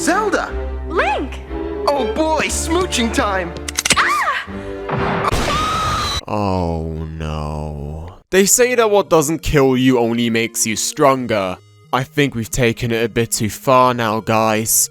Zelda! Link! Oh boy, smooching time! Oh no. They say that what doesn't kill you only makes you stronger. I think we've taken it a bit too far now, guys.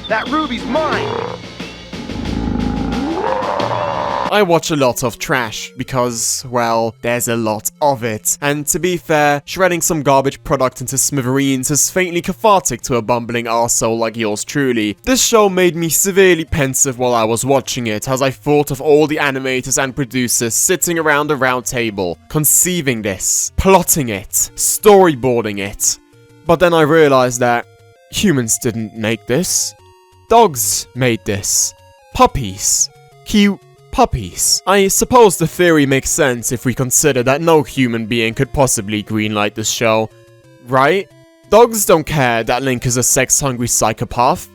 That ruby's mine! I watch a lot of trash because, well, there's a lot of it. And to be fair, shredding some garbage product into smithereens is faintly cathartic to a bumbling arsehole like yours truly. This show made me severely pensive while I was watching it, as I thought of all the animators and producers sitting around a round table, conceiving this, plotting it, storyboarding it. But then I realized that humans didn't make this. Dogs made this. Puppies. Cute puppies. I suppose the theory makes sense if we consider that no human being could possibly greenlight this show, right? Dogs don't care that Link is a sex-hungry psychopath,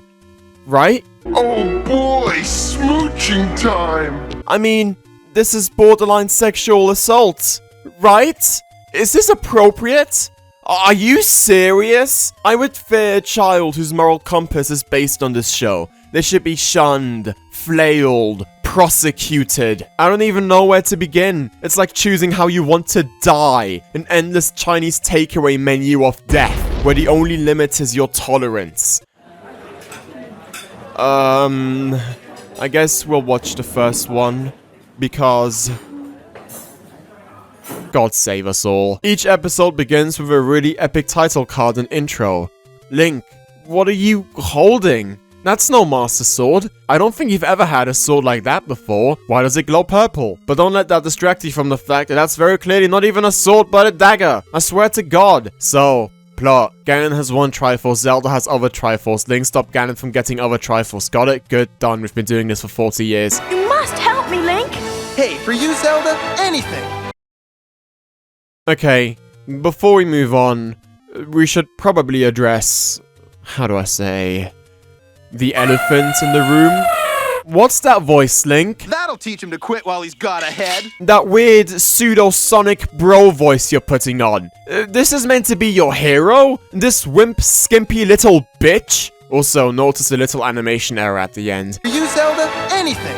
right? Oh boy, smooching time! I mean, this is borderline sexual assault, right? Is this appropriate? Are you serious? I would fear a child whose moral compass is based on this show. They should be shunned, flailed, prosecuted. I don't even know where to begin. It's like choosing how you want to die. An endless Chinese takeaway menu of death, where the only limit is your tolerance. I guess we'll watch the first one, because God save us all. Each episode begins with a really epic title card and intro. Link, what are you holding? That's no Master Sword. I don't think you've ever had a sword like that before. Why does it glow purple? But don't let that distract you from the fact that that's very clearly not even a sword but a dagger. I swear to God. So, plot. Ganon has one Triforce, Zelda has other Triforce. Link stopped Ganon from getting other Triforce. Got it? Good, done. We've been doing this for 40 years. You must help me, Link! Hey, for you, Zelda, anything! Okay, before we move on, we should probably address, how do I say, the elephant in the room. What's that voice, Link? That'll teach him to quit while he's got ahead. That weird pseudo-sonic bro voice you're putting on. This is meant to be your hero? This wimp, skimpy little bitch? Also, notice the little animation error at the end. For you, Zelda, anything!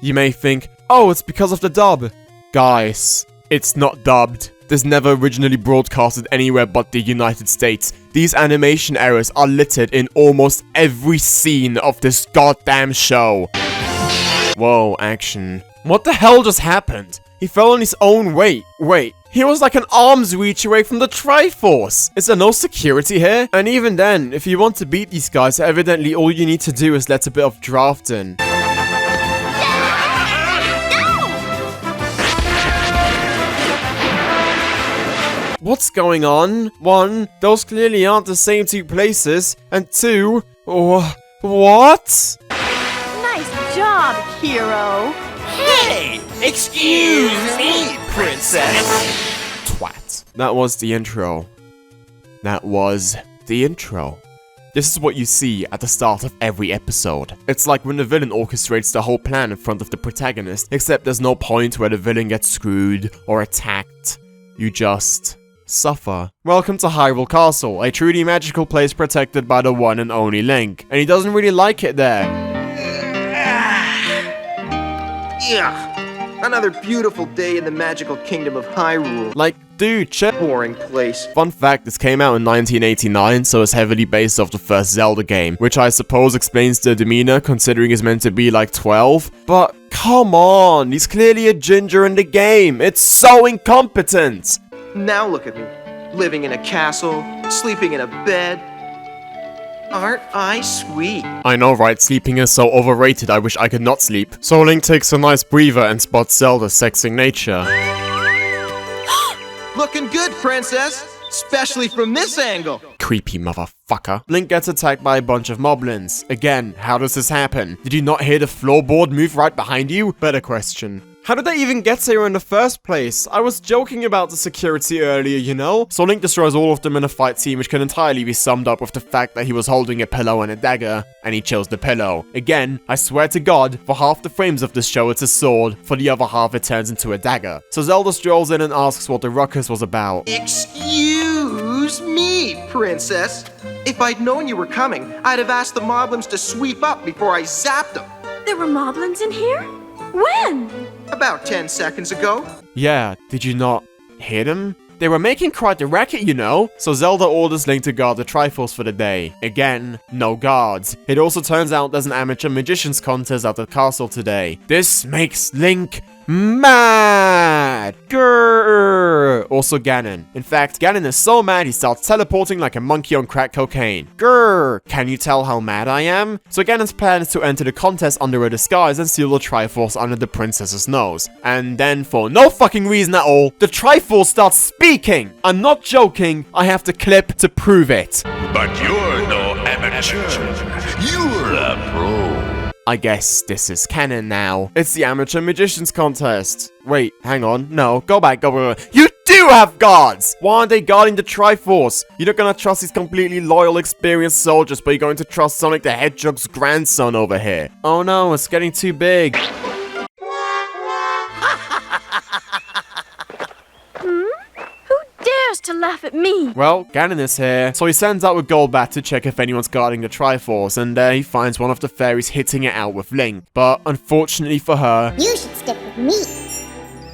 You may think, oh, it's because of the dub. Guys, it's not dubbed. This never originally broadcasted anywhere but the United States. These animation errors are littered in almost every scene of this goddamn show. Whoa, action. What the hell just happened? He fell on his own weight. Wait, he was like an arm's reach away from the Triforce. Is there no security here? And even then, if you want to beat these guys, evidently all you need to do is let a bit of draft in. What's going on? 1, those clearly aren't the same two places. And 2, what? Nice job, hero! Hey! Excuse me, princess! Twat. That was the intro. That was the intro. This is what you see at the start of every episode. It's like when the villain orchestrates the whole plan in front of the protagonist, except there's no point where the villain gets screwed or attacked. You just suffer. Welcome to Hyrule Castle, a truly magical place protected by the one and only Link. And he doesn't really like it there. Yeah, another beautiful day in the magical kingdom of Hyrule. Like, dude, chill. Boring place. Fun fact, this came out in 1989, so it's heavily based off the first Zelda game, which I suppose explains the demeanor, considering he's meant to be like 12. But come on, he's clearly a ginger in the game. It's so incompetent. Now look at me, living in a castle, sleeping in a bed. Aren't I sweet? I know, right? Sleeping is so overrated, I wish I could not sleep. So Link takes a nice breather and spots Zelda sexing nature. Looking good, princess! Especially from this angle! Creepy motherfucker. Link gets attacked by a bunch of moblins. Again, how does this happen? Did you not hear the floorboard move right behind you? Better question. How did they even get here in the first place? I was joking about the security earlier, you know? So Link destroys all of them in a fight scene, which can entirely be summed up with the fact that he was holding a pillow and a dagger, and he chose the pillow. Again, I swear to God, for half the frames of this show it's a sword, for the other half it turns into a dagger. So Zelda strolls in and asks what the ruckus was about. Excuse me, Princess. If I'd known you were coming, I'd have asked the moblins to sweep up before I zapped them. There were moblins in here? When? About 10 seconds ago. Yeah, did you not hear them? They were making quite a racket, you know. So Zelda orders Link to guard the Triforce for the day. Again, no guards. It also turns out there's an amateur magician's contest at the castle today. This makes Link mad! Grrr! Also Ganon. In fact, Ganon is so mad he starts teleporting like a monkey on crack cocaine. Grrr! Can you tell how mad I am? So Ganon's plan is to enter the contest under a disguise and steal the Triforce under the princess's nose. And then, for no fucking reason at all, the Triforce starts speaking! I'm not joking, I have the clip to prove it. But you're no amateur. You're a pro. I guess this is canon now. It's the amateur magician's contest. Wait, hang on. No, go back. You do have guards! Why aren't they guarding the Triforce? You're not gonna trust these completely loyal, experienced soldiers, but you're going to trust Sonic the Hedgehog's grandson over here. Oh no, it's getting too big. To laugh at me. Well, Ganon is here, so he sends out a Golbat to check if anyone's guarding the Triforce, and there he finds one of the fairies hitting it out with Link. But unfortunately for her, You should stick with me.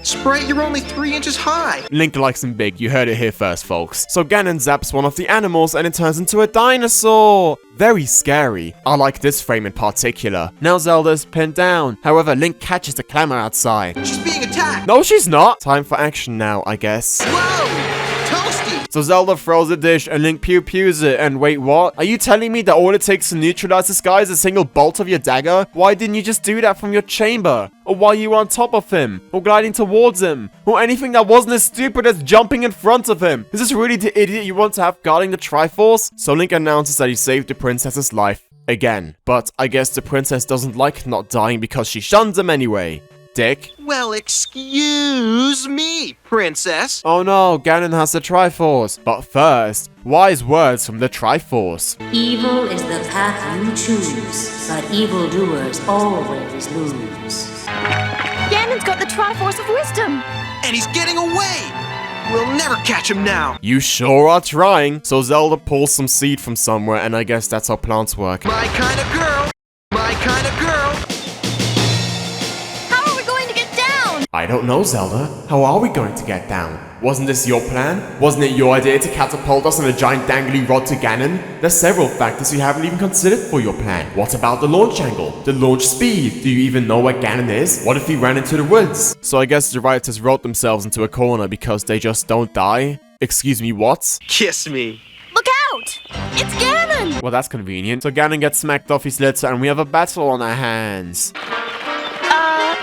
Sprite, you're only 3 inches high. Link likes him big. You heard it here first, folks. So Ganon zaps one of the animals and it turns into a dinosaur. Very scary. I like this frame in particular. Now Zelda's pinned down. However, Link catches the clamor outside. She's being attacked. No, she's not. Time for action now, I guess. Whoa! Toasty! So Zelda throws a dish and Link pew-pews it, and wait, what? Are you telling me that all it takes to neutralize this guy is a single bolt of your dagger? Why didn't you just do that from your chamber? Or while you were on top of him? Or gliding towards him? Or anything that wasn't as stupid as jumping in front of him? Is this really the idiot you want to have guarding the Triforce? So Link announces that he saved the princess's life. Again. But I guess the princess doesn't like not dying because she shuns him anyway. Dick. Well, excuse me, Princess. Oh no, Ganon has the Triforce. But first, wise words from the Triforce. Evil is the path you choose, but evildoers always lose. Ganon's got the Triforce of Wisdom. And he's getting away. We'll never catch him now. You sure are trying. So Zelda pulls some seed from somewhere, and I guess that's how plants work. My kind of girl. My kind of girl. How are we going to get down? I don't know, Zelda. How are we going to get down? Wasn't this your plan? Wasn't it your idea to catapult us on a giant dangly rod to Ganon? There's several factors you haven't even considered for your plan. What about the launch angle? The launch speed? Do you even know where Ganon is? What if he ran into the woods? So I guess the writers wrote themselves into a corner because they just don't die? Excuse me, what? Kiss me. Look out! It's Ganon! Well, that's convenient. So Ganon gets smacked off his litter and we have a battle on our hands.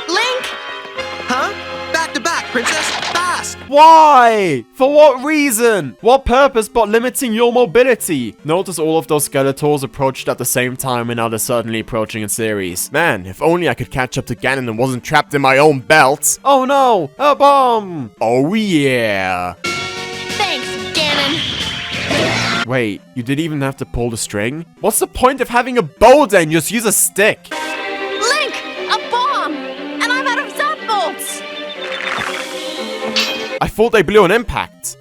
Link! Huh? Back to back, Princess. Fast. Why? For what reason? What purpose but limiting your mobility? Notice all of those Skeletors approached at the same time and now they're suddenly approaching in series. Man, if only I could catch up to Ganon and wasn't trapped in my own belt. Oh no, a bomb! Oh yeah. Thanks, Ganon. Wait, you didn't even have to pull the string? What's the point of having a bow then? Just use a stick. Link! A bomb! And I'm out of zap bolts! I thought they blew an impact.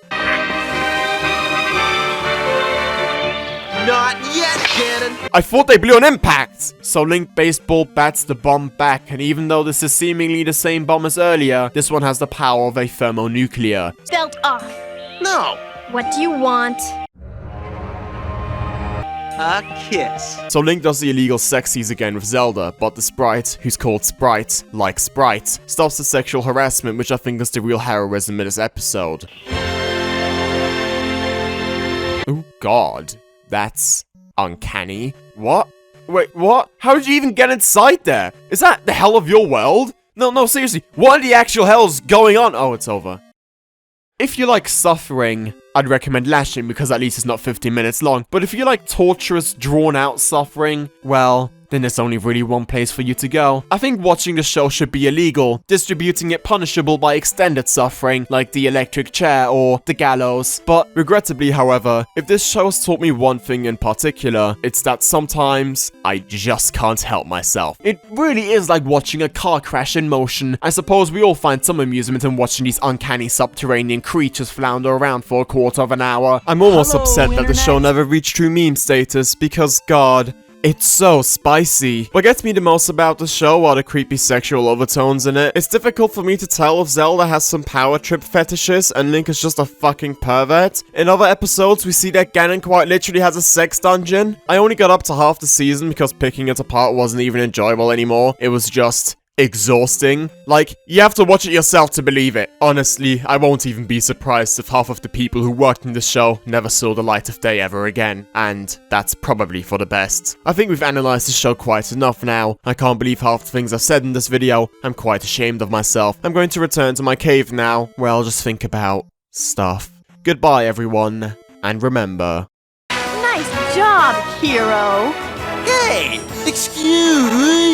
Not yet, Ganon. I thought they blew an impact! So Link baseball bats the bomb back, and even though this is seemingly the same bomb as earlier, this one has the power of a thermonuclear. Belt off. No. What do you want? A kiss. So Link does the illegal sexies again with Zelda, but the sprite, who's called Sprite, like Sprite, stops the sexual harassment, which I think is the real heroism in this episode. Oh god, that's uncanny. What? Wait, what? How did you even get inside there? Is that the hell of your world? No, seriously, what in the actual hell's going on? Oh, it's over. If you like suffering, I'd recommend Lashing because at least it's not 15 minutes long. But if you like torturous, drawn-out suffering, well, then there's only really one place for you to go. I think watching the show should be illegal, distributing it punishable by extended suffering, like the electric chair or the gallows. But regrettably, however, if this show has taught me one thing in particular, it's that sometimes I just can't help myself. It really is like watching a car crash in motion. I suppose we all find some amusement in watching these uncanny subterranean creatures flounder around for a quarter of an hour. I'm almost upset that the show never reached true meme status because, God, it's so spicy. What gets me the most about the show are the creepy sexual overtones in it. It's difficult for me to tell if Zelda has some power trip fetishes and Link is just a fucking pervert. In other episodes, we see that Ganon quite literally has a sex dungeon. I only got up to half the season because picking it apart wasn't even enjoyable anymore. It was just exhausting. Like, you have to watch it yourself to believe it. Honestly, I won't even be surprised if half of the people who worked in the show never saw the light of day ever again. And that's probably for the best. I think we've analysed the show quite enough now. I can't believe half the things I've said in this video. I'm quite ashamed of myself. I'm going to return to my cave now, where I'll just think about stuff. Goodbye, everyone. And remember... Nice job, hero. Hey, excuse me.